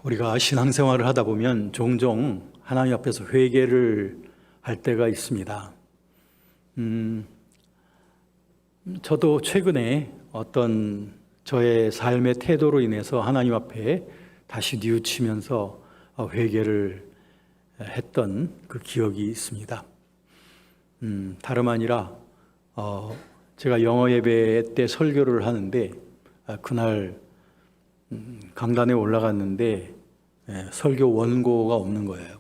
우리가 신앙생활을 하다 보면 종종 하나님 앞에서 회개를 할 때가 있습니다. 저도 최근에 어떤 저의 삶의 태도로 인해서 하나님 앞에 다시 뉘우치면서 회개를 했던 그 기억이 있습니다. 다름 아니라 제가 영어 예배 때 설교를 하는데 그날 강단에 올라갔는데 설교 원고가 없는 거예요.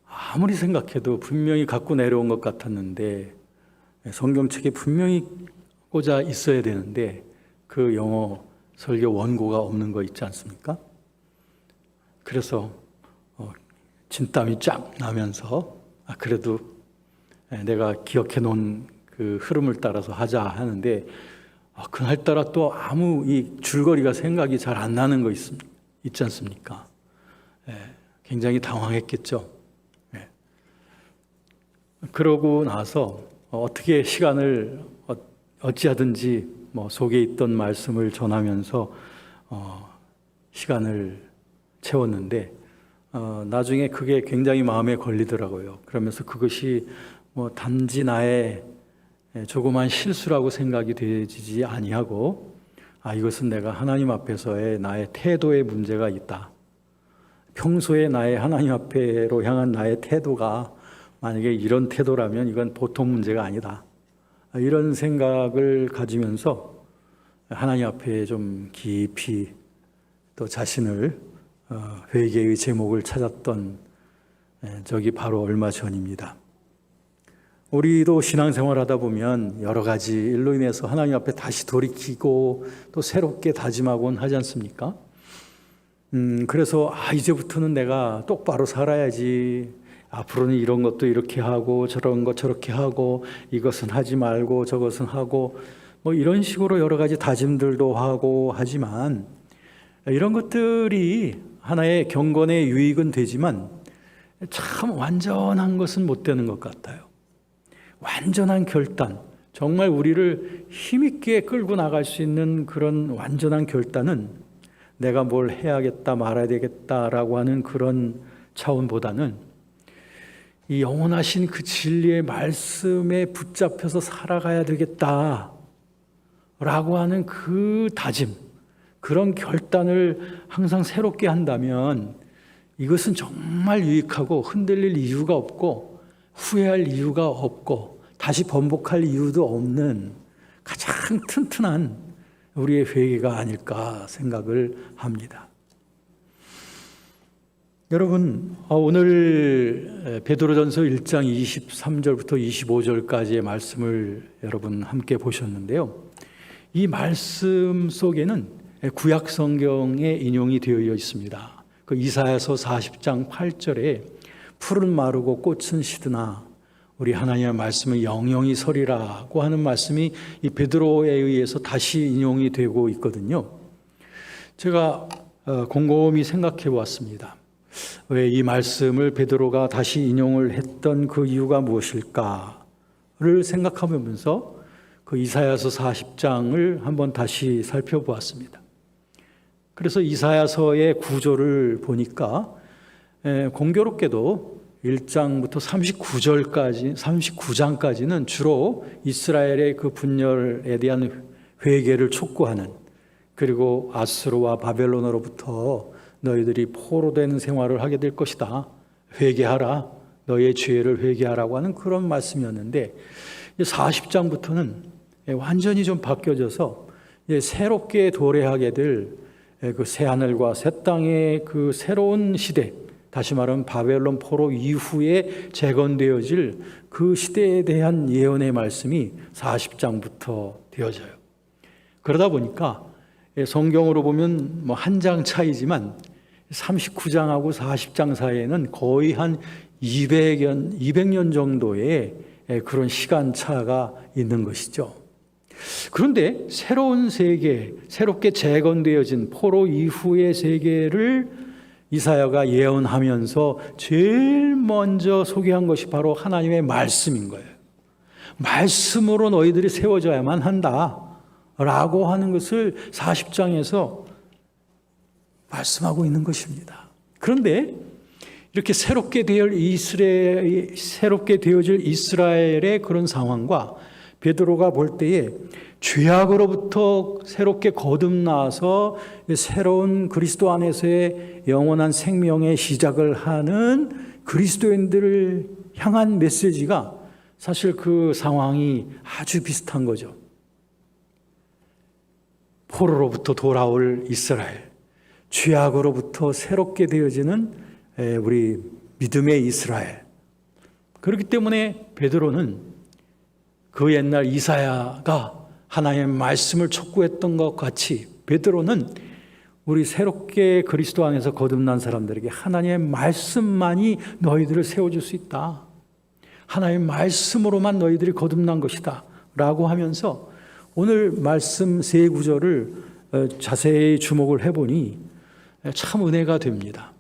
아무리 생각해도 분명히 갖고 내려온 것 같았는데 성경책에 분명히 꽂아 있어야 되는데 그 영어 설교 원고가 없는 거 있지 않습니까? 그래서 진땀이 쫙 나면서 그래도 내가 기억해 놓은 그 흐름을 따라서 하자 하는데 그날따라 또 아무 이 줄거리가 생각이 잘 안 나는 거 있지 않습니까? 굉장히 당황했겠죠. 그러고 나서 어떻게 시간을 어찌하든지 속에 있던 말씀을 전하면서 시간을 채웠는데 나중에 그게 굉장히 마음에 걸리더라고요. 그러면서 그것이 단지 나의 조그만 실수라고 생각이 되지 아니하고 이것은 내가 하나님 앞에서의 나의 태도의 문제가 있다. 평소에 나의 하나님 앞에로 향한 나의 태도가 만약에 이런 태도라면 이건 보통 문제가 아니다. 이런 생각을 가지면서 하나님 앞에 좀 깊이 또 자신을 회개의 제목을 찾았던 적이 바로 얼마 전입니다. 우리도 신앙생활 하다 보면 여러 가지 일로 인해서 하나님 앞에 다시 돌이키고 또 새롭게 다짐하곤 하지 않습니까? 그래서 이제부터는 내가 똑바로 살아야지. 앞으로는 이런 것도 이렇게 하고 저런 거 저렇게 하고 이것은 하지 말고 저것은 하고 이런 식으로 여러 가지 다짐들도 하고 하지만 이런 것들이 하나의 경건의 유익은 되지만 참 완전한 것은 못 되는 것 같아요. 완전한 결단, 정말 우리를 힘있게 끌고 나갈 수 있는 그런 완전한 결단은 내가 뭘 해야겠다 말아야 되겠다라고 하는 그런 차원보다는 이 영원하신 그 진리의 말씀에 붙잡혀서 살아가야 되겠다라고 하는 그 다짐, 그런 결단을 항상 새롭게 한다면 이것은 정말 유익하고 흔들릴 이유가 없고 후회할 이유가 없고 다시 번복할 이유도 없는 가장 튼튼한 우리의 회개가 아닐까 생각을 합니다. 여러분, 오늘 베드로전서 1장 23절부터 25절까지의 말씀을 여러분 함께 보셨는데요. 이 말씀 속에는 구약 성경에 인용이 되어 있습니다. 그 이사야서 40장 8절에 풀은 마르고 꽃은 시드나 우리 하나님의 말씀은 영영이 서리라고 하는 말씀이 이 베드로에 의해서 다시 인용이 되고 있거든요. 제가 곰곰이 생각해 보았습니다. 왜 이 말씀을 베드로가 다시 인용을 했던 그 이유가 무엇일까를 생각하면서 그 이사야서 40장을 한번 다시 살펴보았습니다. 그래서 이사야서의 구조를 보니까 공교롭게도 1장부터 39장까지는 주로 이스라엘의 그 분열에 대한 회개를 촉구하는, 그리고 아수르와 바벨론으로부터 너희들이 포로되는 생활을 하게 될 것이다. 회개하라. 너의 죄를 회개하라고 하는 그런 말씀이었는데 40장부터는 완전히 좀 바뀌어져서 새롭게 도래하게 될 그 새하늘과 새 땅의 그 새로운 시대, 다시 말하면 바벨론 포로 이후에 재건되어질 그 시대에 대한 예언의 말씀이 40장부터 되어져요. 그러다 보니까 성경으로 보면 한 장 차이지만 39장하고 40장 사이에는 거의 한 200년 정도의 그런 시간차가 있는 것이죠. 그런데 새로운 세계, 새롭게 재건되어진 포로 이후의 세계를 이사야가 예언하면서 제일 먼저 소개한 것이 바로 하나님의 말씀인 거예요. 말씀으로 너희들이 세워져야만 한다 라고 하는 것을 40장에서 말씀하고 있는 것입니다. 그런데 이렇게 새롭게 되어질 이스라엘의 그런 상황과 베드로가 볼 때에 죄악으로부터 새롭게 거듭나서 새로운 그리스도 안에서의 영원한 생명의 시작을 하는 그리스도인들을 향한 메시지가 사실 그 상황이 아주 비슷한 거죠. 포로로부터 돌아올 이스라엘, 죄악으로부터 새롭게 되어지는 우리 믿음의 이스라엘. 그렇기 때문에 베드로는 그 옛날 이사야가 하나님의 말씀을 촉구했던 것 같이 베드로는 우리 새롭게 그리스도 안에서 거듭난 사람들에게 하나님의 말씀만이 너희들을 세워줄 수 있다. 하나님의 말씀으로만 너희들이 거듭난 것이다 라고 하면서 오늘 말씀 세 구절을 자세히 주목을 해보니 참 은혜가 됩니다.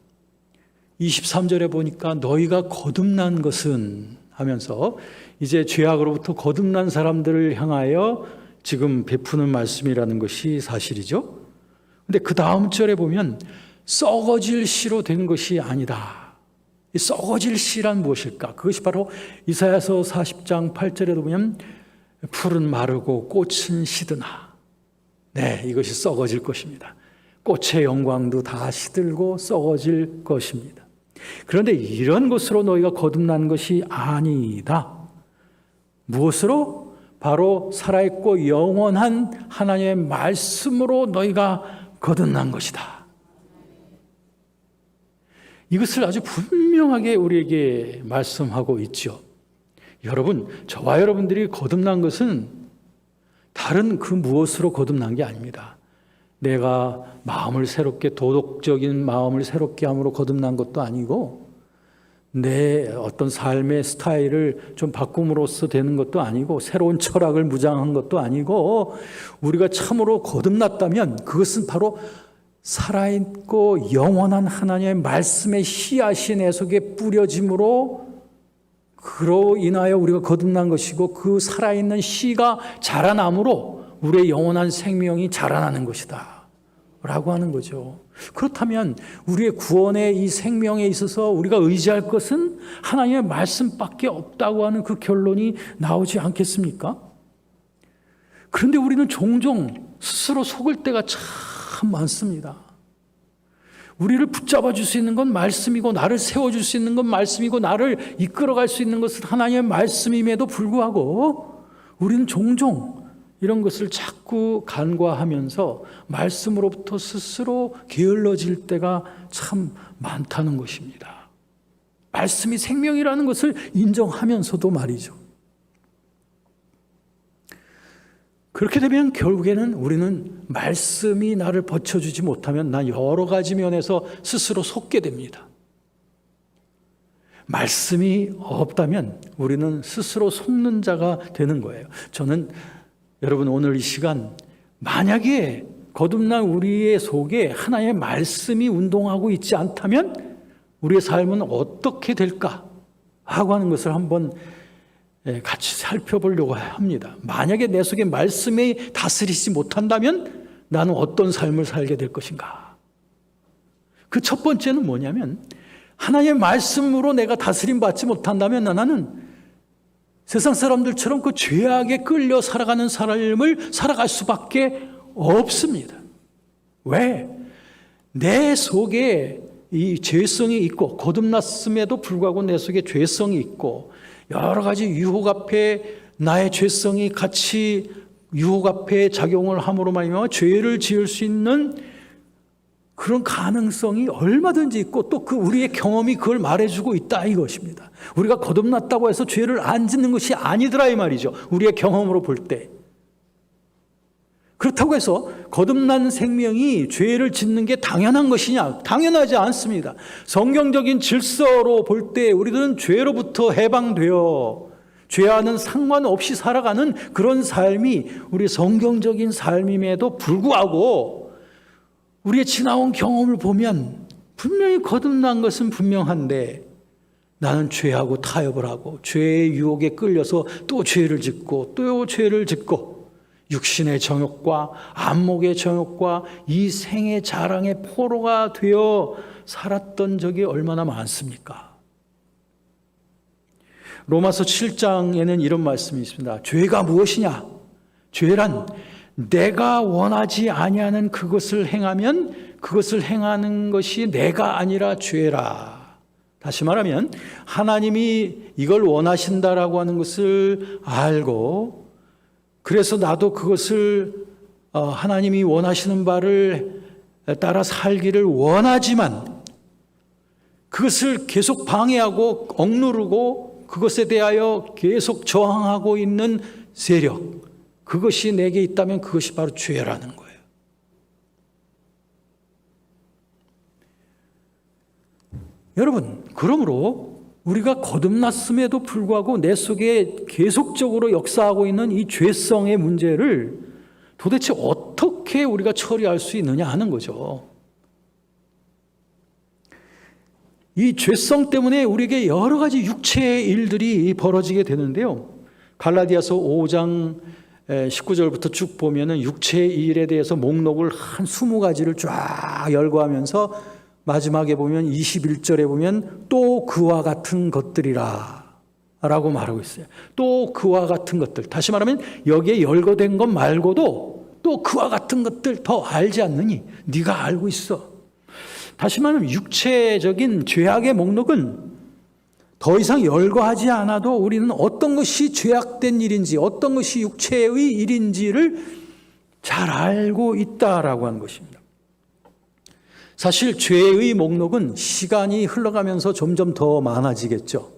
23절에 보니까 너희가 거듭난 것은 하면서 이제 죄악으로부터 거듭난 사람들을 향하여 지금 베푸는 말씀이라는 것이 사실이죠. 근데 그 다음 절에 보면 썩어질 씨로 된 것이 아니다. 이 썩어질 씨란 무엇일까? 그것이 바로 이사야서 40장 8절에도 보면 풀은 마르고 꽃은 시드나. 네, 이것이 썩어질 것입니다. 꽃의 영광도 다 시들고 썩어질 것입니다. 그런데 이런 것으로 너희가 거듭난 것이 아니다. 무엇으로? 바로 살아있고 영원한 하나님의 말씀으로 너희가 거듭난 것이다. 이것을 아주 분명하게 우리에게 말씀하고 있죠. 여러분, 저와 여러분들이 거듭난 것은 다른 그 무엇으로 거듭난 게 아닙니다. 내가 마음을 새롭게 도덕적인 마음을 새롭게 함으로 거듭난 것도 아니고 내 어떤 삶의 스타일을 좀 바꿈으로써 되는 것도 아니고 새로운 철학을 무장한 것도 아니고 우리가 참으로 거듭났다면 그것은 바로 살아있고 영원한 하나님의 말씀의 씨앗이 내 속에 뿌려짐으로 그로 인하여 우리가 거듭난 것이고 그 살아있는 씨가 자라남으로 우리의 영원한 생명이 자라나는 것이다 라고 하는 거죠. 그렇다면 우리의 구원의 이 생명에 있어서 우리가 의지할 것은 하나님의 말씀밖에 없다고 하는 그 결론이 나오지 않겠습니까? 그런데 우리는 종종 스스로 속을 때가 참 많습니다. 우리를 붙잡아 줄 수 있는 건 말씀이고 나를 세워줄 수 있는 건 말씀이고 나를 이끌어갈 수 있는 것은 하나님의 말씀임에도 불구하고 우리는 종종 이런 것을 자꾸 간과하면서 말씀으로부터 스스로 게을러질 때가 참 많다는 것입니다. 말씀이 생명이라는 것을 인정하면서도 말이죠. 그렇게 되면 결국에는 우리는 말씀이 나를 버텨주지 못하면 난 여러 가지 면에서 스스로 속게 됩니다. 말씀이 없다면 우리는 스스로 속는 자가 되는 거예요. 저는 여러분 오늘 이 시간 만약에 거듭난 우리의 속에 하나님의 말씀이 운동하고 있지 않다면 우리의 삶은 어떻게 될까 하고 하는 것을 한번 같이 살펴보려고 합니다. 만약에 내 속에 말씀이 다스리지 못한다면 나는 어떤 삶을 살게 될 것인가? 그 첫 번째는 뭐냐면 하나님의 말씀으로 내가 다스림 받지 못한다면 나는 세상 사람들처럼 그 죄악에 끌려 살아가는 삶을 살아갈 수밖에 없습니다. 왜? 내 속에 이 죄성이 있고 거듭났음에도 불구하고 내 속에 죄성이 있고 여러 가지 유혹 앞에 나의 죄성이 같이 유혹 앞에 작용을 함으로 말미암아 죄를 지을 수 있는 그런 가능성이 얼마든지 있고 또 그 우리의 경험이 그걸 말해주고 있다 이것입니다. 우리가 거듭났다고 해서 죄를 안 짓는 것이 아니더라 이 말이죠. 우리의 경험으로 볼 때. 그렇다고 해서 거듭난 생명이 죄를 짓는 게 당연한 것이냐? 당연하지 않습니다. 성경적인 질서로 볼 때 우리들은 죄로부터 해방되어 죄와는 상관없이 살아가는 그런 삶이 우리 성경적인 삶임에도 불구하고 우리의 지나온 경험을 보면 분명히 거듭난 것은 분명한데 나는 죄하고 타협을 하고 죄의 유혹에 끌려서 또 죄를 짓고 또 죄를 짓고 육신의 정욕과 안목의 정욕과 이 생의 자랑의 포로가 되어 살았던 적이 얼마나 많습니까? 로마서 7장에는 이런 말씀이 있습니다. 죄가 무엇이냐? 죄란 내가 원하지 아니하는 그것을 행하면 그것을 행하는 것이 내가 아니라 죄라. 다시 말하면 하나님이 이걸 원하신다라고 하는 것을 알고 그래서 나도 그것을 하나님이 원하시는 바를 따라 살기를 원하지만 그것을 계속 방해하고 억누르고 그것에 대하여 계속 저항하고 있는 세력, 그것이 내게 있다면 그것이 바로 죄라는 거예요. 여러분, 그러므로 우리가 거듭났음에도 불구하고 내 속에 계속적으로 역사하고 있는 이 죄성의 문제를 도대체 어떻게 우리가 처리할 수 있느냐 하는 거죠. 이 죄성 때문에 우리에게 여러 가지 육체의 일들이 벌어지게 되는데요. 갈라디아서 5장 19절부터 쭉 보면은 육체의 일에 대해서 목록을 한 20가지를 쫙 열거하면서 마지막에 보면 21절에 보면 또 그와 같은 것들이라 라고 말하고 있어요. 또 그와 같은 것들. 다시 말하면 여기에 열거된 것 말고도 또 그와 같은 것들 더 알지 않느니 네가 알고 있어. 다시 말하면 육체적인 죄악의 목록은 더 이상 열거하지 않아도 우리는 어떤 것이 죄악된 일인지 어떤 것이 육체의 일인지를 잘 알고 있다라고 하는 것입니다. 사실 죄의 목록은 시간이 흘러가면서 점점 더 많아지겠죠.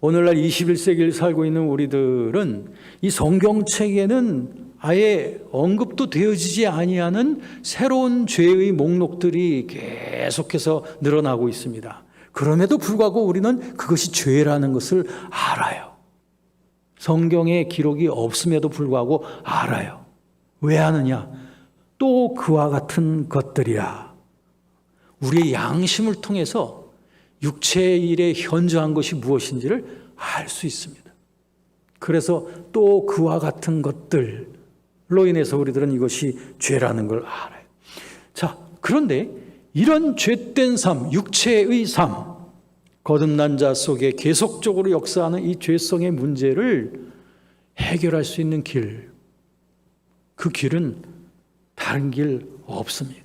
오늘날 21세기를 살고 있는 우리들은 이 성경책에는 아예 언급도 되어지지 아니하는 새로운 죄의 목록들이 계속해서 늘어나고 있습니다. 그럼에도 불구하고 우리는 그것이 죄라는 것을 알아요. 성경에 기록이 없음에도 불구하고 알아요. 왜 아느냐? 또 그와 같은 것들이라. 우리의 양심을 통해서 육체의 일에 현저한 것이 무엇인지를 알 수 있습니다. 그래서 또 그와 같은 것들로 인해서 우리들은 이것이 죄라는 걸 알아요. 자, 그런데 이런 죄된 삶, 육체의 삶, 거듭난 자 속에 계속적으로 역사하는 이 죄성의 문제를 해결할 수 있는 길, 그 길은 다른 길 없습니다.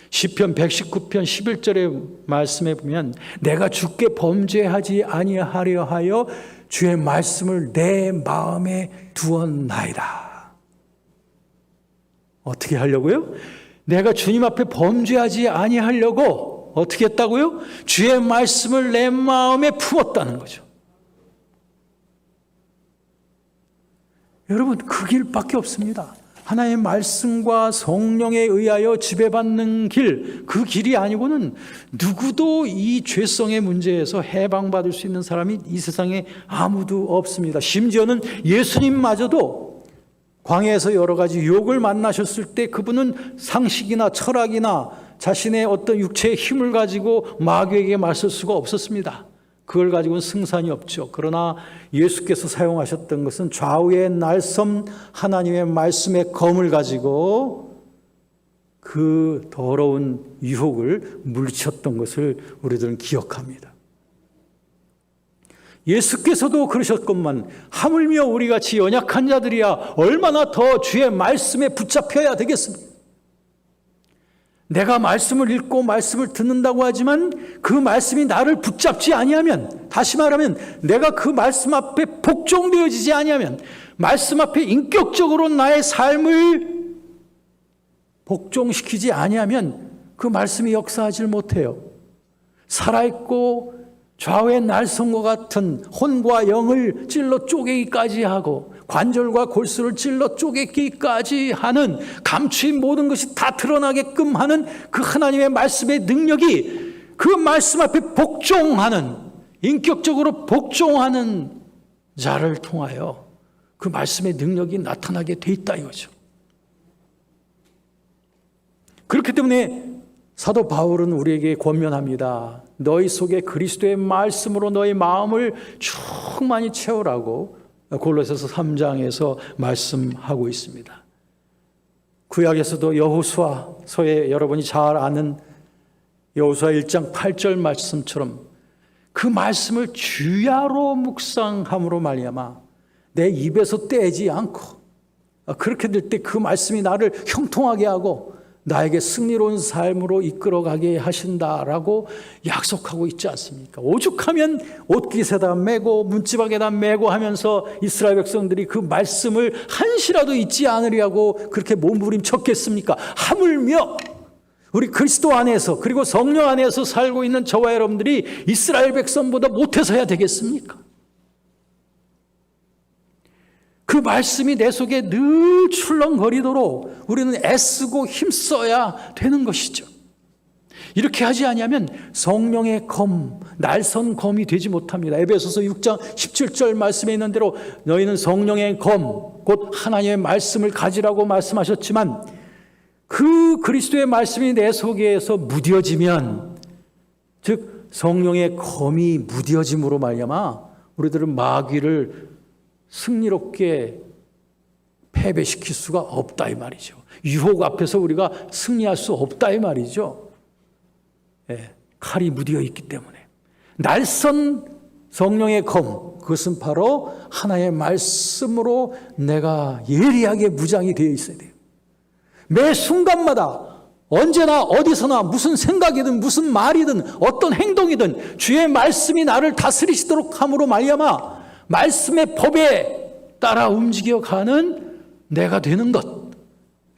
시편 119편 11절의 말씀에 보면 내가 주께 범죄하지 아니하려 하여 주의 말씀을 내 마음에 두었나이다. 어떻게 하려고요? 내가 주님 앞에 범죄하지 아니하려고 어떻게 했다고요? 주의 말씀을 내 마음에 품었다는 거죠. 여러분, 그 길밖에 없습니다. 하나님의 말씀과 성령에 의하여 지배받는 길, 그 길이 아니고는 누구도 이 죄성의 문제에서 해방받을 수 있는 사람이 이 세상에 아무도 없습니다. 심지어는 예수님마저도 광야에서 여러 가지 유혹을 만나셨을 때 그분은 상식이나 철학이나 자신의 어떤 육체의 힘을 가지고 마귀에게 맞설 수가 없었습니다. 그걸 가지고는 승산이 없죠. 그러나 예수께서 사용하셨던 것은 좌우의 날섬 하나님의 말씀의 검을 가지고 그 더러운 유혹을 물리쳤던 것을 우리들은 기억합니다. 예수께서도 그러셨건만 하물며 우리같이 연약한 자들이야 얼마나 더 주의 말씀에 붙잡혀야 되겠습니까? 내가 말씀을 읽고 말씀을 듣는다고 하지만 그 말씀이 나를 붙잡지 아니하면, 다시 말하면 내가 그 말씀 앞에 복종되어지지 아니하면, 말씀 앞에 인격적으로 나의 삶을 복종시키지 아니하면 그 말씀이 역사하지 못해요. 살아있고 좌우의 날성과 같은 혼과 영을 찔러 쪼개기까지 하고 관절과 골수를 찔러 쪼개기까지 하는, 감추인 모든 것이 다 드러나게끔 하는 그 하나님의 말씀의 능력이 그 말씀 앞에 복종하는, 인격적으로 복종하는 자를 통하여 그 말씀의 능력이 나타나게 돼 있다 이거죠. 그렇기 때문에 사도 바울은 우리에게 권면합니다. 너희 속에 그리스도의 말씀으로 너희 마음을 충만히 채우라고 골로새서 3장에서 말씀하고 있습니다. 구약에서도 여호수아서에 여러분이 잘 아는 여호수아 1장 8절 말씀처럼 그 말씀을 주야로 묵상함으로 말미암아 내 입에서 떼지 않고 그렇게 될 때 그 말씀이 나를 형통하게 하고 나에게 승리로운 삶으로 이끌어가게 하신다라고 약속하고 있지 않습니까? 오죽하면 옷깃에다 메고 문지방에다 메고 하면서 이스라엘 백성들이 그 말씀을 한시라도 잊지 않으려고 그렇게 몸부림쳤겠습니까? 하물며 우리 그리스도 안에서 그리고 성령 안에서 살고 있는 저와 여러분들이 이스라엘 백성보다 못해서야 되겠습니까? 그 말씀이 내 속에 늘 출렁거리도록 우리는 애쓰고 힘써야 되는 것이죠. 이렇게 하지 아니하면 성령의 검, 날선 검이 되지 못합니다. 에베소서 6장 17절 말씀에 있는 대로 너희는 성령의 검, 곧 하나님의 말씀을 가지라고 말씀하셨지만 그 그리스도의 말씀이 내 속에서 무뎌지면, 즉 성령의 검이 무뎌짐으로 말미암아 우리들은 마귀를 승리롭게 패배시킬 수가 없다 이 말이죠. 유혹 앞에서 우리가 승리할 수 없다 이 말이죠. 칼이 무디어 있기 때문에. 날선 성령의 검, 그것은 바로 하나의 말씀으로 내가 예리하게 무장이 되어 있어야 돼요. 매 순간마다 언제나 어디서나 무슨 생각이든 무슨 말이든 어떤 행동이든 주의 말씀이 나를 다스리시도록 함으로 말미암아 말씀의 법에 따라 움직여가는 내가 되는 것,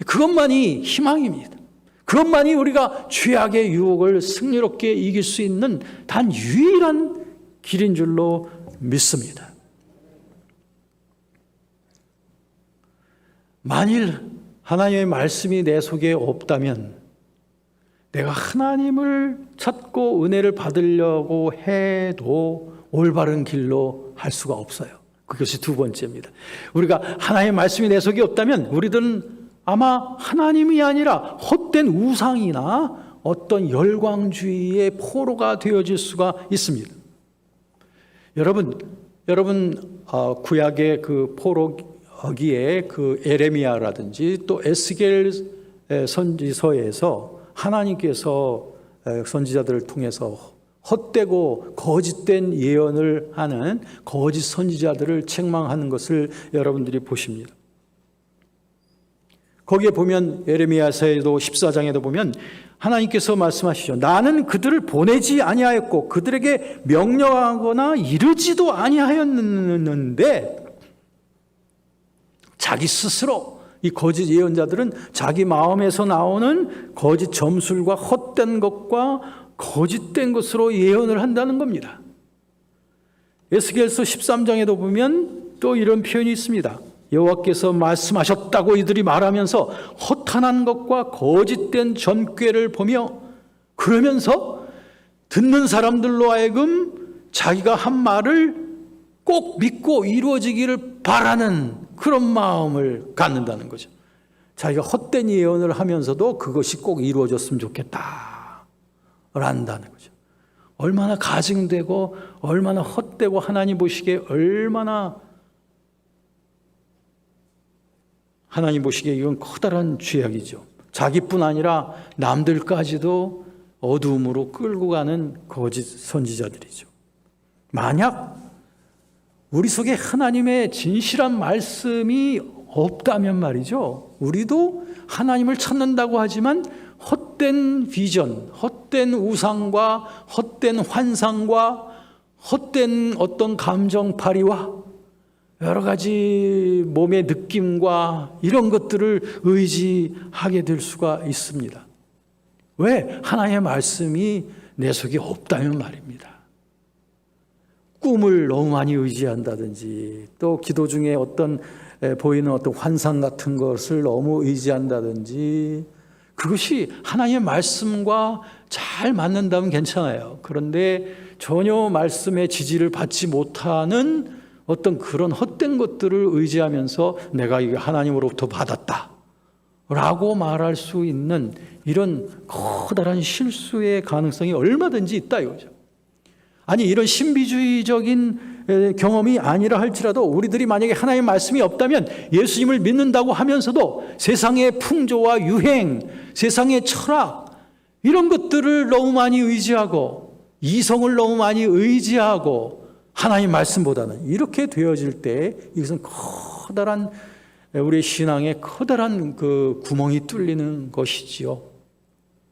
그것만이 희망입니다. 그것만이 우리가 죄악의 유혹을 승리롭게 이길 수 있는 단 유일한 길인 줄로 믿습니다. 만일 하나님의 말씀이 내 속에 없다면 내가 하나님을 찾고 은혜를 받으려고 해도 올바른 길로 할 수가 없어요. 그것이 두 번째입니다. 우리가 하나님의 말씀이 내 속에 없다면 우리들은 아마 하나님이 아니라 헛된 우상이나 어떤 열광주의의 포로가 되어질 수가 있습니다. 여러분 구약의 그 포로기에 그 에레미야라든지 또 에스겔 선지서에서 하나님께서 선지자들을 통해서 헛되고 거짓된 예언을 하는 거짓 선지자들을 책망하는 것을 여러분들이 보십니다. 거기에 보면 예레미야서에도 14장에도 보면 하나님께서 말씀하시죠. 나는 그들을 보내지 아니하였고 그들에게 명령하거나 이르지도 아니하였는데, 자기 스스로 이 거짓 예언자들은 자기 마음에서 나오는 거짓 점술과 헛된 것과 거짓된 것으로 예언을 한다는 겁니다. 에스겔서 13장에도 보면 또 이런 표현이 있습니다. 여호와께서 말씀하셨다고 이들이 말하면서 허탄한 것과 거짓된 전꾀를 보며 그러면서 듣는 사람들로 하여금 자기가 한 말을 꼭 믿고 이루어지기를 바라는 그런 마음을 갖는다는 거죠. 자기가 헛된 예언을 하면서도 그것이 꼭 이루어졌으면 좋겠다 한다는 거죠. 얼마나 가증되고 얼마나 헛되고 하나님 보시기에 얼마나 하나님 보시기에 이건 커다란 죄악이죠. 자기뿐 아니라 남들까지도 어두움으로 끌고 가는 거짓 선지자들이죠. 만약 우리 속에 하나님의 진실한 말씀이 없다면 말이죠, 우리도 하나님을 찾는다고 하지만 헛된 비전, 헛된 우상과 헛된 환상과 헛된 어떤 감정팔이와 여러 가지 몸의 느낌과 이런 것들을 의지하게 될 수가 있습니다. 왜? 하나님의 말씀이 내 속에 없다면 말입니다. 꿈을 너무 많이 의지한다든지 또 기도 중에 어떤 보이는 어떤 환상 같은 것을 너무 의지한다든지, 그것이 하나님의 말씀과 잘 맞는다면 괜찮아요. 그런데 전혀 말씀의 지지를 받지 못하는 어떤 그런 헛된 것들을 의지하면서 내가 이게 하나님으로부터 받았다 라고 말할 수 있는 이런 커다란 실수의 가능성이 얼마든지 있다 이거죠. 아니, 이런 신비주의적인 경험이 아니라 할지라도 우리들이 만약에 하나님의 말씀이 없다면 예수님을 믿는다고 하면서도 세상의 풍조와 유행, 세상의 철학 이런 것들을 너무 많이 의지하고 이성을 너무 많이 의지하고 하나님 말씀보다는 이렇게 되어질 때 이것은 커다란 우리의 신앙에 커다란 그 구멍이 뚫리는 것이지요.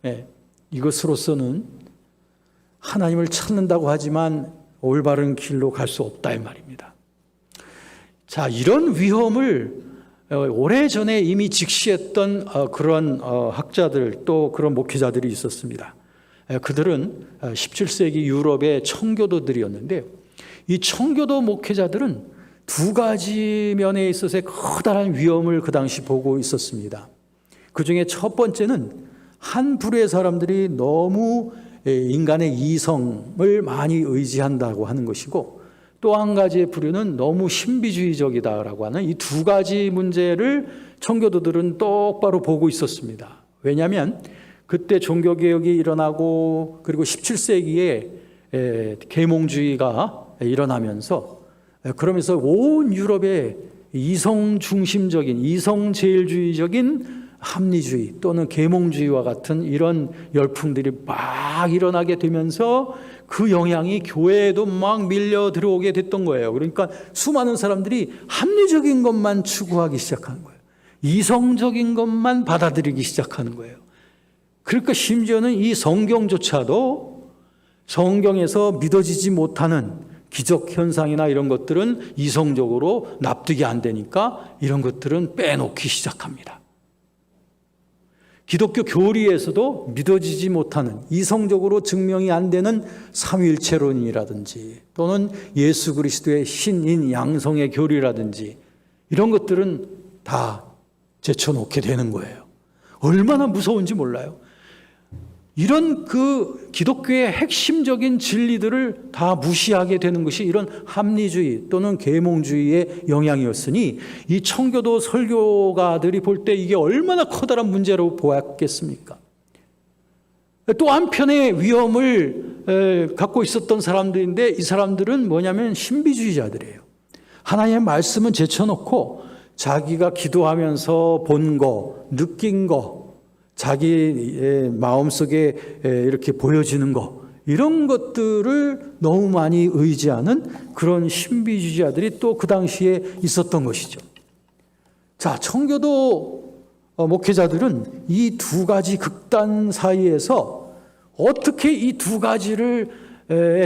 네, 이것으로서는 하나님을 찾는다고 하지만 올바른 길로 갈 수 없다 이 말입니다. 자, 이런 위험을 오래전에 이미 직시했던 그런 학자들 또 그런 목회자들이 있었습니다. 그들은 17세기 유럽의 청교도들이었는데 이 청교도 목회자들은 두 가지 면에 있어서의 커다란 위험을 그 당시 보고 있었습니다. 그 중에 첫 번째는 한 부류의 사람들이 너무 인간의 이성을 많이 의지한다고 하는 것이고 또 한 가지의 부류는 너무 신비주의적이다라고 하는 이 두 가지 문제를 청교도들은 똑바로 보고 있었습니다. 왜냐하면 그때 종교개혁이 일어나고 그리고 17세기에 계몽주의가 일어나면서 그러면서 온 유럽의 이성중심적인 이성제일주의적인 합리주의 또는 계몽주의와 같은 이런 열풍들이 막 일어나게 되면서 그 영향이 교회에도 막 밀려 들어오게 됐던 거예요. 그러니까 수많은 사람들이 합리적인 것만 추구하기 시작하는 거예요. 이성적인 것만 받아들이기 시작하는 거예요. 그러니까 심지어는 이 성경조차도 성경에서 믿어지지 못하는 기적 현상이나 이런 것들은 이성적으로 납득이 안 되니까 이런 것들은 빼놓기 시작합니다. 기독교 교리에서도 믿어지지 못하는 이성적으로 증명이 안 되는 삼위일체론이라든지 또는 예수 그리스도의 신인 양성의 교리라든지 이런 것들은 다 제쳐놓게 되는 거예요. 얼마나 무서운지 몰라요. 이런 그 기독교의 핵심적인 진리들을 다 무시하게 되는 것이 이런 합리주의 또는 계몽주의의 영향이었으니 이 청교도 설교가들이 볼 때 이게 얼마나 커다란 문제로 보았겠습니까? 또 한편의 위험을 갖고 있었던 사람들인데 이 사람들은 뭐냐면 신비주의자들이에요. 하나님의 말씀은 제쳐놓고 자기가 기도하면서 본 거, 느낀 거 자기의 마음속에 이렇게 보여지는 거 이런 것들을 너무 많이 의지하는 그런 신비주의자들이 또 그 당시에 있었던 것이죠. 자, 청교도 목회자들은 이 두 가지 극단 사이에서 어떻게 이 두 가지를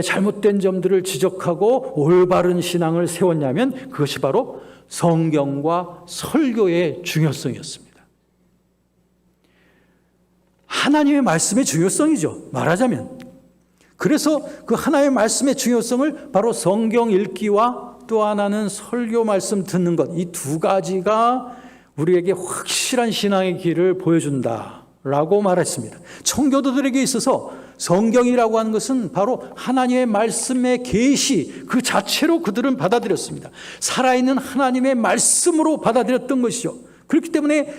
잘못된 점들을 지적하고 올바른 신앙을 세웠냐면 그것이 바로 성경과 설교의 중요성이었습니다. 하나님의 말씀의 중요성이죠. 말하자면. 그래서 그 하나님의 말씀의 중요성을 바로 성경 읽기와 또 하나는 설교 말씀 듣는 것, 이 두 가지가 우리에게 확실한 신앙의 길을 보여준다라고 말했습니다. 청교도들에게 있어서 성경이라고 하는 것은 바로 하나님의 말씀의 계시 그 자체로 그들은 받아들였습니다. 살아있는 하나님의 말씀으로 받아들였던 것이죠. 그렇기 때문에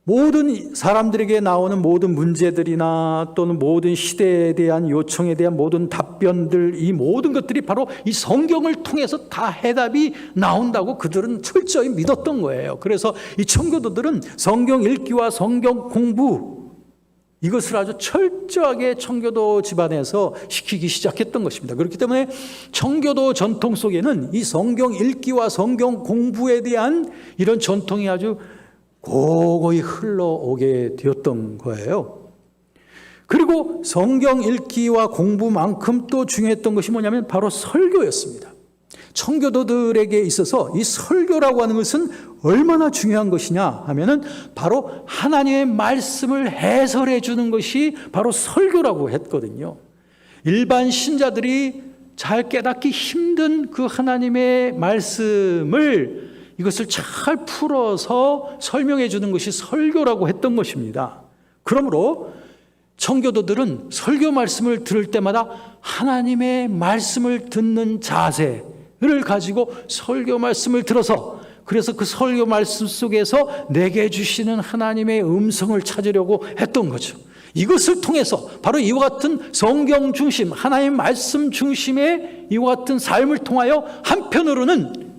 모든 사람들에게 나오는 모든 문제들이나 또는 모든 시대에 대한 요청에 대한 모든 답변들 이 모든 것들이 바로 이 성경을 통해서 다 해답이 나온다고 그들은 철저히 믿었던 거예요. 그래서 이 청교도들은 성경 읽기와 성경 공부 이것을 아주 철저하게 청교도 집안에서 시키기 시작했던 것입니다. 그렇기 때문에 청교도 전통 속에는 이 성경 읽기와 성경 공부에 대한 이런 전통이 아주 고고히 흘러오게 되었던 거예요. 그리고 성경 읽기와 공부만큼 또 중요했던 것이 뭐냐면 바로 설교였습니다. 청교도들에게 있어서 이 설교라고 하는 것은 얼마나 중요한 것이냐 하면은 바로 하나님의 말씀을 해설해 주는 것이 바로 설교라고 했거든요. 일반 신자들이 잘 깨닫기 힘든 그 하나님의 말씀을 이것을 잘 풀어서 설명해 주는 것이 설교라고 했던 것입니다. 그러므로 청교도들은 설교 말씀을 들을 때마다 하나님의 말씀을 듣는 자세를 가지고 설교 말씀을 들어서 그래서 그 설교 말씀 속에서 내게 주시는 하나님의 음성을 찾으려고 했던 거죠. 이것을 통해서 바로 이와 같은 성경 중심, 하나님의 말씀 중심의 이와 같은 삶을 통하여 한편으로는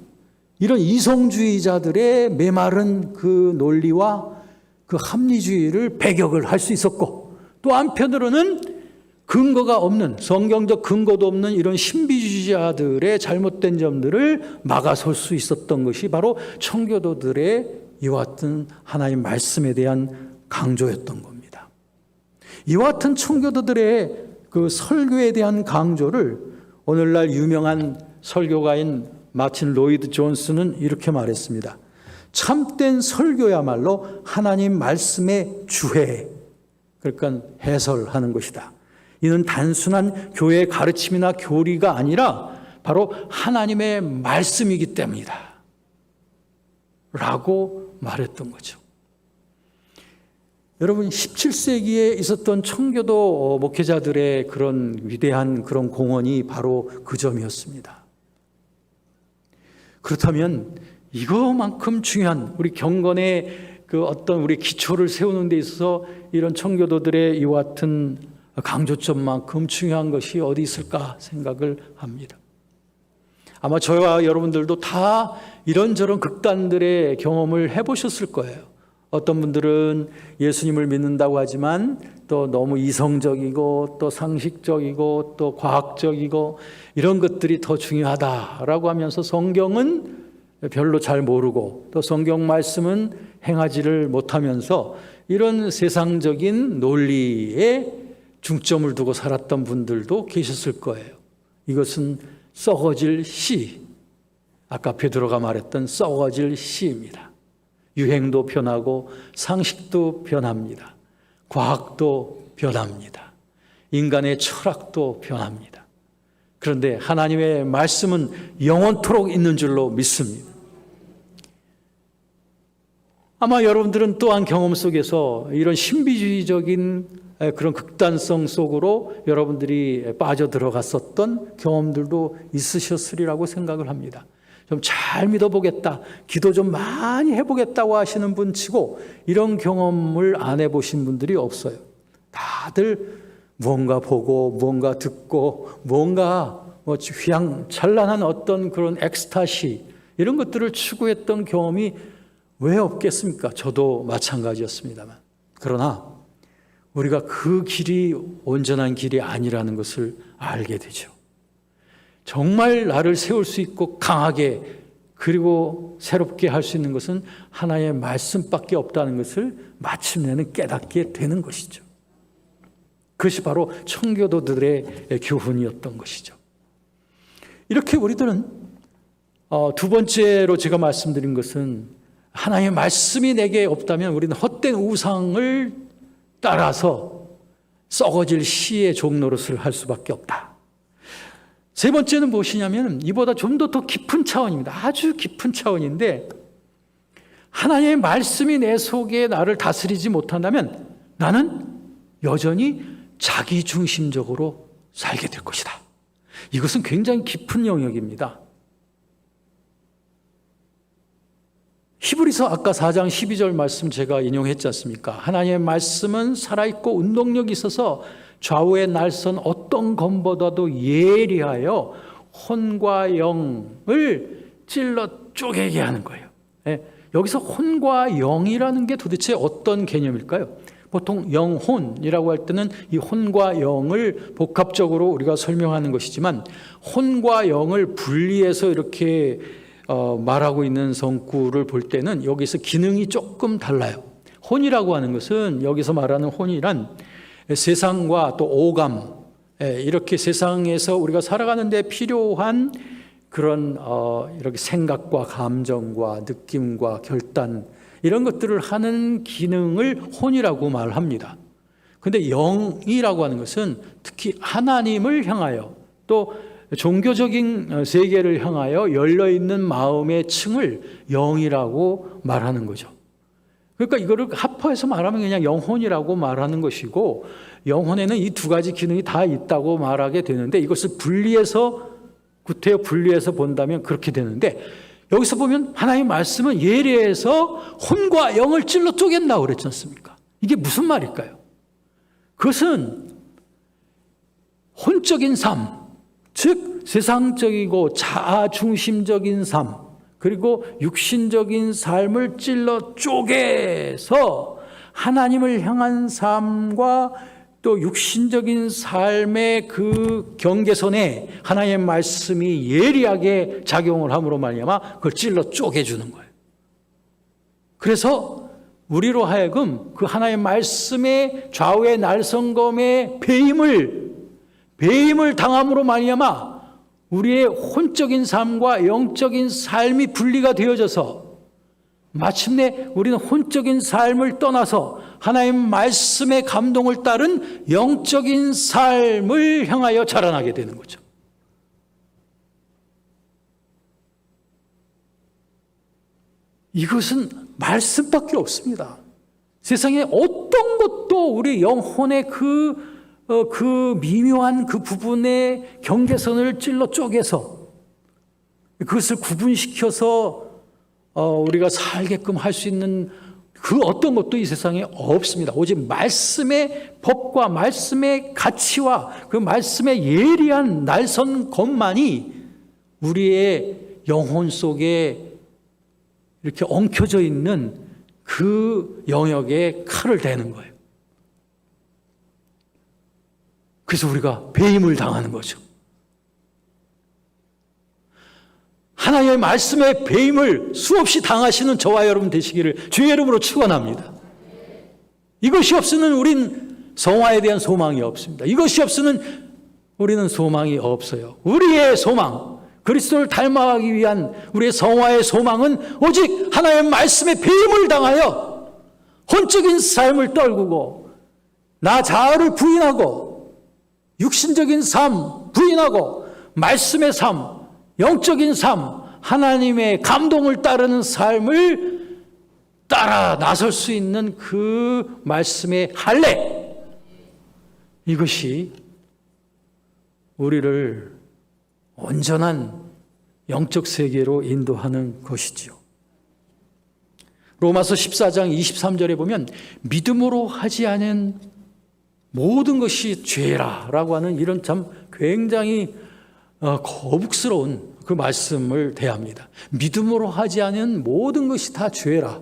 이런 이성주의자들의 메마른 그 논리와 그 합리주의를 배격을 할 수 있었고, 또 한편으로는 근거가 없는, 성경적 근거도 없는 이런 신비주의자들의 잘못된 점들을 막아설 수 있었던 것이 바로 청교도들의 이와 같은 하나님 말씀에 대한 강조였던 겁니다. 이와 같은 청교도들의 그 설교에 대한 강조를 오늘날 유명한 설교가인 마틴 로이드 존스는 이렇게 말했습니다. 참된 설교야말로 하나님 말씀의 주해, 그러니까 해설하는 것이다. 이는 단순한 교회의 가르침이나 교리가 아니라 바로 하나님의 말씀이기 때문이다 라고 말했던 거죠. 여러분, 17세기에 있었던 청교도 목회자들의 그런 위대한 그런 공헌이 바로 그 점이었습니다. 그렇다면 이거만큼 중요한 우리 경건의 그 어떤 우리 기초를 세우는 데 있어서 이런 청교도들의 이와 같은 강조점만큼 중요한 것이 어디 있을까 생각을 합니다. 아마 저와 여러분들도 다 이런저런 극단들의 경험을 해보셨을 거예요. 어떤 분들은 예수님을 믿는다고 하지만 또 너무 이성적이고 또 상식적이고 또 과학적이고 이런 것들이 더 중요하다라고 하면서 성경은 별로 잘 모르고 또 성경 말씀은 행하지를 못하면서 이런 세상적인 논리에 중점을 두고 살았던 분들도 계셨을 거예요. 이것은 썩어질 씨, 아까 베드로가 말했던 썩어질 씨입니다. 유행도 변하고 상식도 변합니다. 과학도 변합니다. 인간의 철학도 변합니다. 그런데 하나님의 말씀은 영원토록 있는 줄로 믿습니다. 아마 여러분들은 또한 경험 속에서 이런 신비주의적인 그런 극단성 속으로 여러분들이 빠져들어갔었던 경험들도 있으셨으리라고 생각을 합니다. 좀 잘 믿어보겠다, 기도 좀 많이 해보겠다고 하시는 분 치고 이런 경험을 안 해보신 분들이 없어요. 다들 무언가 보고 무언가 듣고 무언가 휘황찬란한 어떤 그런 엑스타시 이런 것들을 추구했던 경험이 왜 없겠습니까? 저도 마찬가지였습니다만. 그러나 우리가 그 길이 온전한 길이 아니라는 것을 알게 되죠. 정말 나를 세울 수 있고 강하게 그리고 새롭게 할 수 있는 것은 하나님의 말씀밖에 없다는 것을 마침내는 깨닫게 되는 것이죠. 그것이 바로 청교도들의 교훈이었던 것이죠. 이렇게 우리들은 두 번째로 제가 말씀드린 것은 하나님의 말씀이 내게 없다면 우리는 헛된 우상을 따라서 썩어질 씨의 종노릇을 할 수밖에 없다. 세 번째는 무엇이냐면 이보다 좀 더 깊은 차원입니다. 아주 깊은 차원인데 하나님의 말씀이 내 속에 나를 다스리지 못한다면 나는 여전히 자기중심적으로 살게 될 것이다. 이것은 굉장히 깊은 영역입니다. 히브리서 아까 4장 12절 말씀 제가 인용했지 않습니까? 하나님의 말씀은 살아있고 운동력이 있어서 좌우의 날선 어떤 검보다도 예리하여 혼과 영을 찔러 쪼개게 하는 거예요. 여기서 혼과 영이라는 게 도대체 어떤 개념일까요? 보통 영혼이라고 할 때는 이 혼과 영을 복합적으로 우리가 설명하는 것이지만 혼과 영을 분리해서 이렇게 말하고 있는 성구를 볼 때는 여기서 기능이 조금 달라요. 혼이라고 하는 것은 여기서 말하는 혼이란 세상과 또 오감, 이렇게 세상에서 우리가 살아가는 데 필요한 그런 이렇게 생각과 감정과 느낌과 결단 이런 것들을 하는 기능을 혼이라고 말합니다. 그런데 영이라고 하는 것은 특히 하나님을 향하여 또 종교적인 세계를 향하여 열려있는 마음의 층을 영이라고 말하는 거죠. 그러니까 이거를 합해서 말하면 그냥 영혼이라고 말하는 것이고 영혼에는 이 두 가지 기능이 다 있다고 말하게 되는데 이것을 구태여 분리해서 본다면 그렇게 되는데 여기서 보면 하나님의 말씀은 예리해서 혼과 영을 찔러 쪼갠다고 그랬지 않습니까? 이게 무슨 말일까요? 그것은 혼적인 삶, 즉 세상적이고 자아중심적인 삶, 그리고 육신적인 삶을 찔러 쪼개서 하나님을 향한 삶과 또 육신적인 삶의 그 경계선에 하나님의 말씀이 예리하게 작용을 함으로 말미암아 그걸 찔러 쪼개주는 거예요. 그래서 우리로 하여금 그 하나님의 말씀의 좌우의 날성검의 배임을 당함으로 말미암아 우리의 혼적인 삶과 영적인 삶이 분리가 되어져서 마침내 우리는 혼적인 삶을 떠나서 하나님 말씀의 감동을 따른 영적인 삶을 향하여 자라나게 되는 거죠. 이것은 말씀밖에 없습니다. 세상에 어떤 것도 우리 영혼의 그 미묘한 그 부분의 경계선을 찔러 쪼개서 그것을 구분시켜서 우리가 살게끔 할 수 있는 그 어떤 것도 이 세상에 없습니다. 오직 말씀의 법과 말씀의 가치와 그 말씀의 예리한 날선 것만이 우리의 영혼 속에 이렇게 엉켜져 있는 그 영역에 칼을 대는 거예요. 그래서 우리가 배임을 당하는 거죠. 하나님의 말씀의 배임을 수없이 당하시는 저와 여러분 되시기를 주의 이름으로 축원합니다. 이것이 없으면 우린 성화에 대한 소망이 없습니다. 이것이 없으면 우리는 소망이 없어요. 우리의 소망, 그리스도를 닮아가기 위한 우리의 성화의 소망은 오직 하나님의 말씀의 배임을 당하여 혼적인 삶을 떨구고 나 자아를 부인하고 육신적인 삶 부인하고 말씀의 삶, 영적인 삶, 하나님의 감동을 따르는 삶을 따라 나설 수 있는 그 말씀의 할례, 이것이 우리를 온전한 영적 세계로 인도하는 것이지요. 로마서 14장 23절에 보면 믿음으로 하지 않은 모든 것이 죄라 라고 하는 이런 참 굉장히 거북스러운 그 말씀을 대합니다. 믿음으로 하지 않은 모든 것이 다 죄라.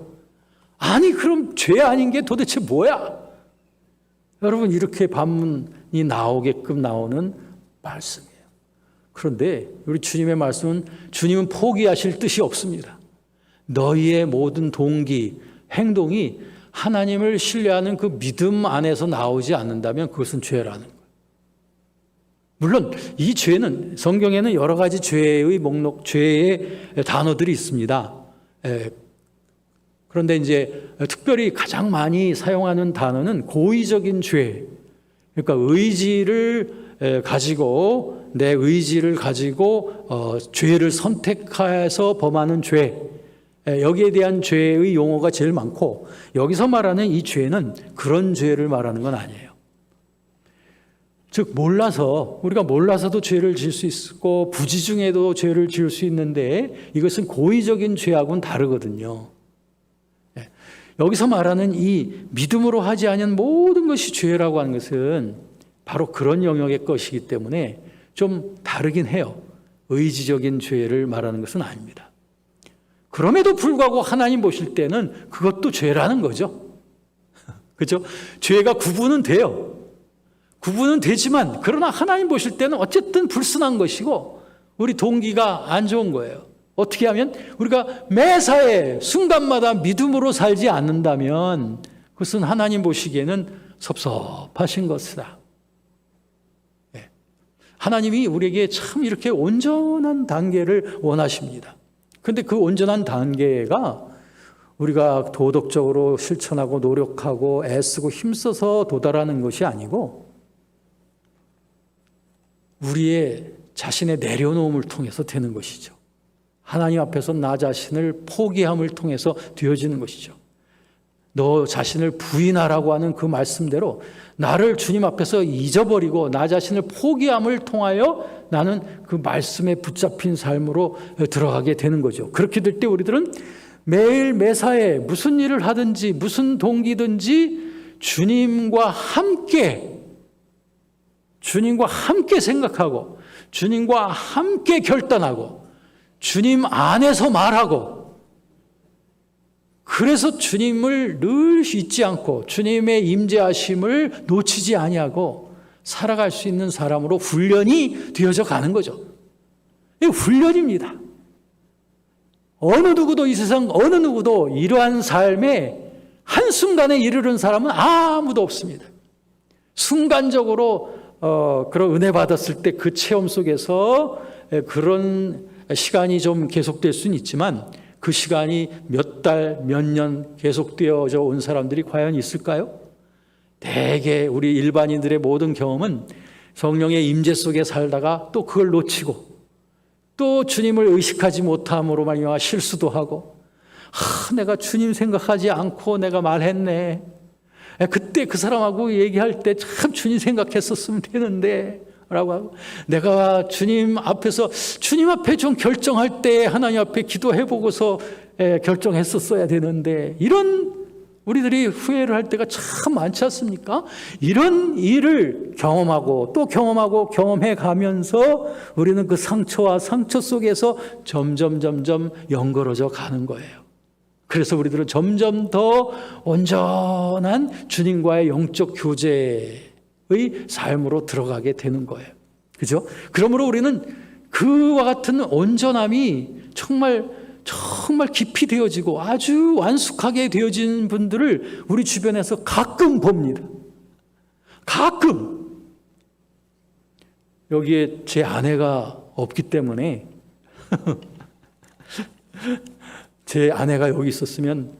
아니 그럼 죄 아닌 게 도대체 뭐야? 여러분 이렇게 반문이 나오게끔 나오는 말씀이에요. 그런데 우리 주님의 말씀은 주님은 포기하실 뜻이 없습니다. 너희의 모든 동기, 행동이 하나님을 신뢰하는 그 믿음 안에서 나오지 않는다면 그것은 죄라는 거예요. 물론 이 죄는 성경에는 여러 가지 죄의 목록, 죄의 단어들이 있습니다. 그런데 이제 특별히 가장 많이 사용하는 단어는 고의적인 죄. 그러니까 의지를 가지고 내 의지를 가지고 죄를 선택해서 범하는 죄. 여기에 대한 죄의 용어가 제일 많고 여기서 말하는 이 죄는 그런 죄를 말하는 건 아니에요. 즉 우리가 몰라서도 죄를 지을 수 있고 부지중에도 죄를 지을 수 있는데 이것은 고의적인 죄하고는 다르거든요. 여기서 말하는 이 믿음으로 하지 않은 모든 것이 죄라고 하는 것은 바로 그런 영역의 것이기 때문에 좀 다르긴 해요. 의지적인 죄를 말하는 것은 아닙니다. 그럼에도 불구하고 하나님 보실 때는 그것도 죄라는 거죠. 그렇죠? 죄가 구분은 돼요. 구분은 되지만 그러나 하나님 보실 때는 어쨌든 불순한 것이고 우리 동기가 안 좋은 거예요. 어떻게 하면 우리가 매사에 순간마다 믿음으로 살지 않는다면 그것은 하나님 보시기에는 섭섭하신 것이다. 하나님이 우리에게 참 이렇게 온전한 단계를 원하십니다. 그런데 그 온전한 단계가 우리가 도덕적으로 실천하고 노력하고 애쓰고 힘써서 도달하는 것이 아니고 우리의 자신의 내려놓음을 통해서 되는 것이죠. 하나님 앞에서 나 자신을 포기함을 통해서 되어지는 것이죠. 너 자신을 부인하라고 하는 그 말씀대로 나를 주님 앞에서 잊어버리고 나 자신을 포기함을 통하여 나는 그 말씀에 붙잡힌 삶으로 들어가게 되는 거죠. 그렇게 될 때 우리들은 매일 매사에 무슨 일을 하든지 무슨 동기든지 주님과 함께 주님과 함께 생각하고 주님과 함께 결단하고 주님 안에서 말하고, 그래서 주님을 늘 잊지 않고 주님의 임재하심을 놓치지 아니하고 살아갈 수 있는 사람으로 훈련이 되어져 가는 거죠. 이게 훈련입니다. 어느 누구도, 이 세상 어느 누구도 이러한 삶에 한순간에 이르는 사람은 아무도 없습니다. 순간적으로 그런 은혜 받았을 때 그 체험 속에서 그런 시간이 좀 계속될 수는 있지만, 그 시간이 몇 달, 몇 년 계속되어져 온 사람들이 과연 있을까요? 대개 우리 일반인들의 모든 경험은 성령의 임재 속에 살다가 또 그걸 놓치고 또 주님을 의식하지 못함으로 말미암아 실수도 하고, 내가 주님 생각하지 않고 내가 말했네. 그때 그 사람하고 얘기할 때 참 주님 생각했었으면 되는데 라고 하고, 내가 주님 앞에 좀 결정할 때 하나님 앞에 기도해보고서 결정했었어야 되는데, 이런 우리들이 후회를 할 때가 참 많지 않습니까? 이런 일을 경험하고 또 경험하고 경험해 가면서 우리는 그 상처와 상처 속에서 점점 연걸어져 가는 거예요. 그래서 우리들은 점점 더 온전한 주님과의 영적 교제의 삶으로 들어가게 되는 거예요. 그죠? 그러므로 우리는 그와 같은 온전함이 정말 깊이 되어지고 아주 완숙하게 되어진 분들을 우리 주변에서 가끔 봅니다. 가끔. 여기에 제 아내가 없기 때문에 제 아내가 여기 있었으면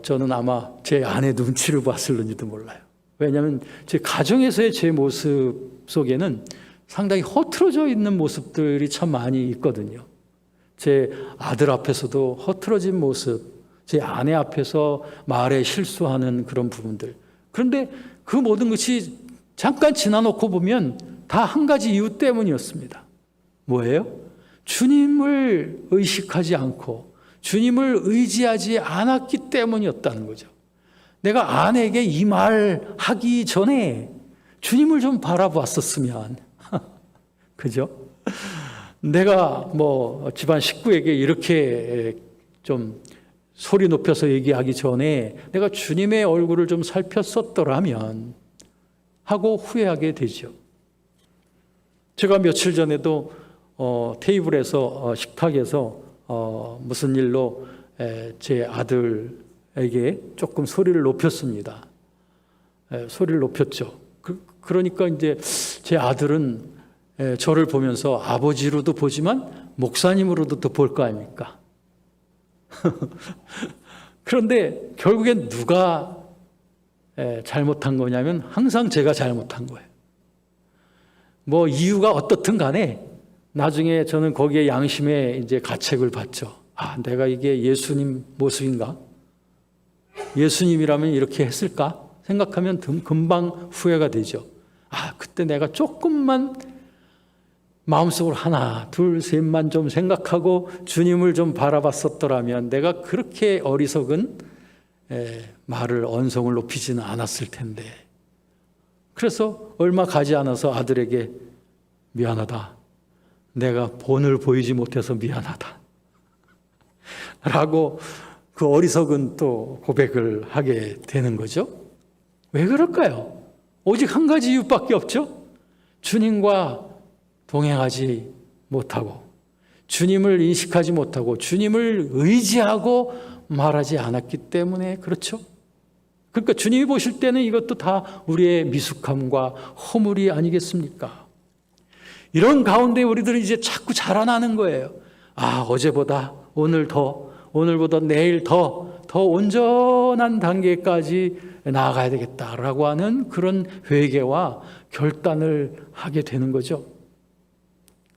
저는 아마 제 아내 눈치를 봤을는지도 몰라요. 왜냐하면 제 가정에서의 제 모습 속에는 상당히 허틀어져 있는 모습들이 참 많이 있거든요. 제 아들 앞에서도 허틀어진 모습, 제 아내 앞에서 말에 실수하는 그런 부분들. 그런데 그 모든 것이 잠깐 지나놓고 보면 다 한 가지 이유 때문이었습니다. 뭐예요? 주님을 의식하지 않고 주님을 의지하지 않았기 때문이었다는 거죠. 내가 아내에게 이 말 하기 전에 주님을 좀 바라봤었으면 그죠? 내가 집안 식구에게 이렇게 좀 소리 높여서 얘기하기 전에 내가 주님의 얼굴을 좀 살폈었더라면 하고 후회하게 되죠. 제가 며칠 전에도 테이블에서 식탁에서 무슨 일로 제 아들에게 조금 소리를 높였습니다. 소리를 높였죠. 그러니까 이제 제 아들은 저를 보면서 아버지로도 보지만 목사님으로도 또 볼 거 아닙니까? 그런데 결국엔 누가 잘못한 거냐면 항상 제가 잘못한 거예요. 이유가 어떻든 간에 나중에 저는 거기에 양심의 이제 가책을 받죠. 내가 이게 예수님 모습인가? 예수님이라면 이렇게 했을까? 생각하면 금방 후회가 되죠. 그때 내가 조금만 마음속으로 하나, 둘, 셋만 좀 생각하고 주님을 좀 바라봤었더라면 내가 그렇게 어리석은 말을, 언성을 높이지는 않았을 텐데. 그래서 얼마 가지 않아서 아들에게 미안하다. 내가 본을 보이지 못해서 미안하다. 라고 그 어리석은 또 고백을 하게 되는 거죠. 왜 그럴까요? 오직 한 가지 이유밖에 없죠. 주님과 동행하지 못하고 주님을 인식하지 못하고 주님을 의지하고 말하지 않았기 때문에 그렇죠. 그러니까 주님이 보실 때는 이것도 다 우리의 미숙함과 허물이 아니겠습니까? 이런 가운데 우리들은 이제 자꾸 자라나는 거예요. 어제보다 오늘 더, 오늘보다 내일 더 온전한 단계까지 나아가야 되겠다라고 하는 그런 회개와 결단을 하게 되는 거죠.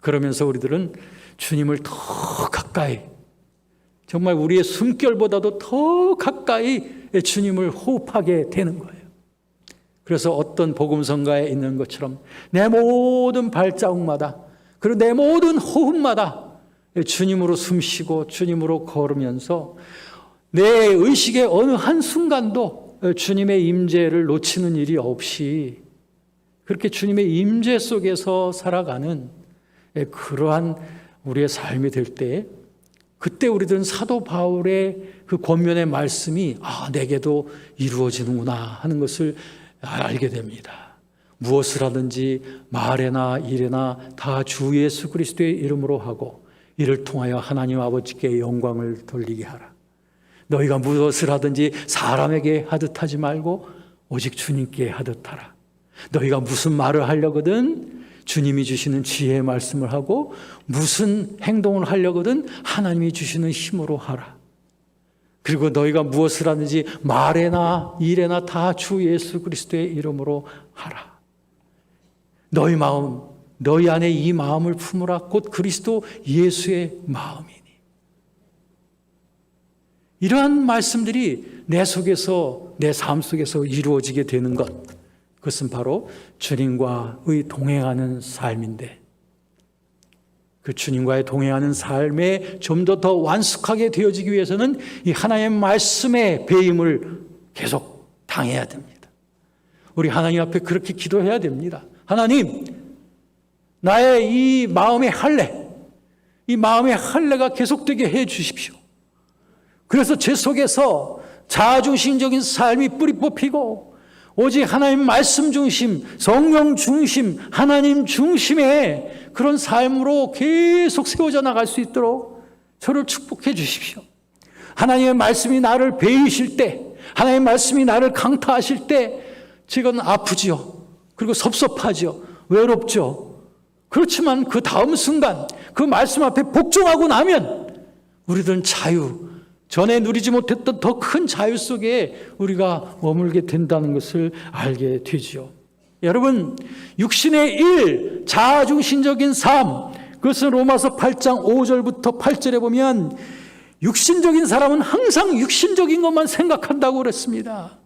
그러면서 우리들은 주님을 더 가까이, 정말 우리의 숨결보다도 더 가까이 주님을 호흡하게 되는 거예요. 그래서 어떤 복음성가에 있는 것처럼 내 모든 발자국마다, 그리고 내 모든 호흡마다 주님으로 숨쉬고 주님으로 걸으면서 내 의식의 어느 한순간도 주님의 임재를 놓치는 일이 없이 그렇게 주님의 임재 속에서 살아가는 그러한 우리의 삶이 될 때, 그때 우리들은 사도 바울의 그 권면의 말씀이 내게도 이루어지는구나 하는 것을 알게 됩니다. 무엇을 하든지 말에나 일에나 다 주 예수 그리스도의 이름으로 하고 이를 통하여 하나님 아버지께 영광을 돌리게 하라. 너희가 무엇을 하든지 사람에게 하듯 하지 말고 오직 주님께 하듯 하라. 너희가 무슨 말을 하려거든 주님이 주시는 지혜의 말씀을 하고 무슨 행동을 하려거든 하나님이 주시는 힘으로 하라. 그리고 너희가 무엇을 하든지 말에나 일에나 다 주 예수 그리스도의 이름으로 하라. 너희 마음, 너희 안에 이 마음을 품으라. 곧 그리스도 예수의 마음이니. 이러한 말씀들이 내 속에서, 내 삶 속에서 이루어지게 되는 것, 그것은 바로 주님과의 동행하는 삶인데, 그 주님과의 동행하는 삶에 좀 더 완숙하게 되어지기 위해서는 이 하나님의 말씀의 배임을 계속 당해야 됩니다. 우리 하나님 앞에 그렇게 기도해야 됩니다. 하나님, 나의 이 마음의 할례, 이 마음의 할례가 계속되게 해 주십시오. 그래서 제 속에서 자아중심적인 삶이 뿌리 뽑히고 오직 하나님 말씀 중심, 성령 중심, 하나님 중심의 그런 삶으로 계속 세워져 나갈 수 있도록 저를 축복해 주십시오. 하나님의 말씀이 나를 배이실 때, 하나님의 말씀이 나를 강타하실 때 제가 아프지요. 그리고 섭섭하지요. 외롭죠. 그렇지만 그 다음 순간 그 말씀 앞에 복종하고 나면 우리들은 자유, 전에 누리지 못했던 더 큰 자유 속에 우리가 머물게 된다는 것을 알게 되지요. 여러분, 육신의 일, 자아중심적인 삶, 그것은 로마서 8장 5절부터 8절에 보면 육신적인 사람은 항상 육신적인 것만 생각한다고 그랬습니다.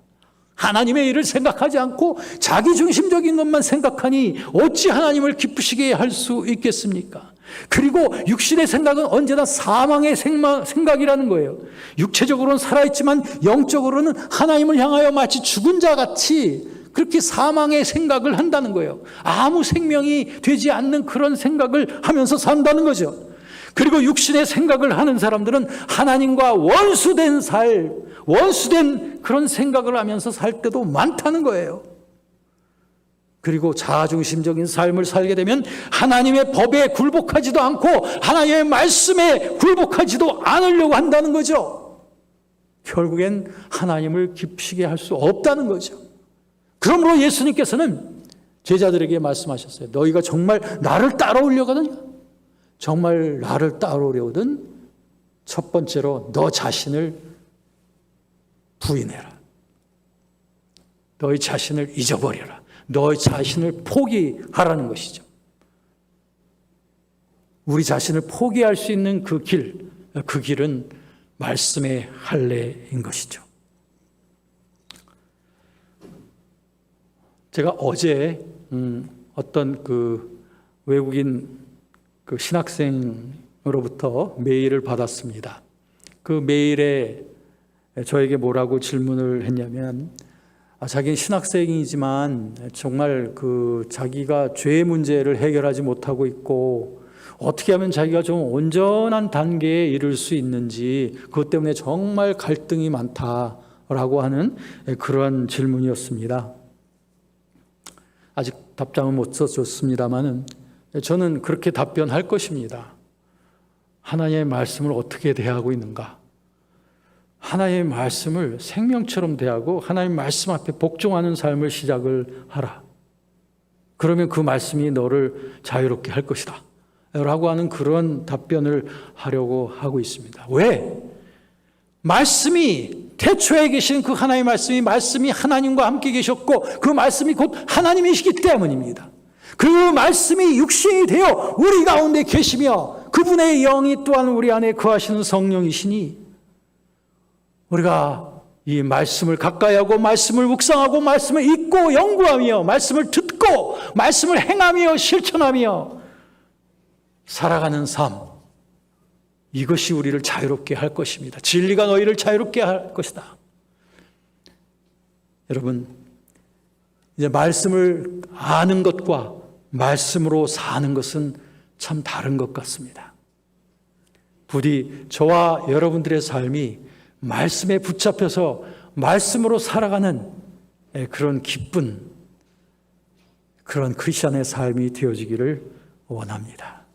하나님의 일을 생각하지 않고 자기중심적인 것만 생각하니 어찌 하나님을 기쁘시게 할 수 있겠습니까? 그리고 육신의 생각은 언제나 사망의 생각이라는 거예요. 육체적으로는 살아있지만 영적으로는 하나님을 향하여 마치 죽은 자 같이 그렇게 사망의 생각을 한다는 거예요. 아무 생명이 되지 않는 그런 생각을 하면서 산다는 거죠. 그리고 육신의 생각을 하는 사람들은 하나님과 원수된 원수된 그런 생각을 하면서 살 때도 많다는 거예요. 그리고 자아중심적인 삶을 살게 되면 하나님의 법에 굴복하지도 않고 하나님의 말씀에 굴복하지도 않으려고 한다는 거죠. 결국엔 하나님을 기쁘시게 할 수 없다는 거죠. 그러므로 예수님께서는 제자들에게 말씀하셨어요. 너희가 정말 나를 따라오려고 하느냐? 정말 나를 따라오려거든 첫 번째로 너 자신을 부인해라. 너희 자신을 잊어버려라. 너희 자신을 포기하라는 것이죠. 우리 자신을 포기할 수 있는 그 길은 말씀의 할례인 것이죠. 제가 어제 어떤 그 외국인 그 신학생으로부터 메일을 받았습니다. 그 메일에 저에게 뭐라고 질문을 했냐면, 자기는 신학생이지만 정말 그 자기가 죄의 문제를 해결하지 못하고 있고 어떻게 하면 자기가 좀 온전한 단계에 이를 수 있는지 그것 때문에 정말 갈등이 많다라고 하는 그러한 질문이었습니다. 아직 답장은 못 써줬습니다만은 저는 그렇게 답변할 것입니다. 하나님의 말씀을 어떻게 대하고 있는가? 하나님의 말씀을 생명처럼 대하고 하나님의 말씀 앞에 복종하는 삶을 시작을 하라. 그러면 그 말씀이 너를 자유롭게 할 것이다 라고 하는 그런 답변을 하려고 하고 있습니다. 왜? 말씀이 태초에 계신 그 하나님의 말씀이 하나님과 함께 계셨고 그 말씀이 곧 하나님이시기 때문입니다. 그 말씀이 육신이 되어 우리 가운데 계시며 그분의 영이 또한 우리 안에 거하시는 성령이시니 우리가 이 말씀을 가까이하고 말씀을 묵상하고 말씀을 읽고 연구하며 말씀을 듣고 말씀을 행하며 실천하며 살아가는 삶, 이것이 우리를 자유롭게 할 것입니다. 진리가 너희를 자유롭게 할 것이다. 여러분, 이제 말씀을 아는 것과 말씀으로 사는 것은 참 다른 것 같습니다. 부디 저와 여러분들의 삶이 말씀에 붙잡혀서 말씀으로 살아가는 그런 기쁜 그런 크리스천의 삶이 되어지기를 원합니다.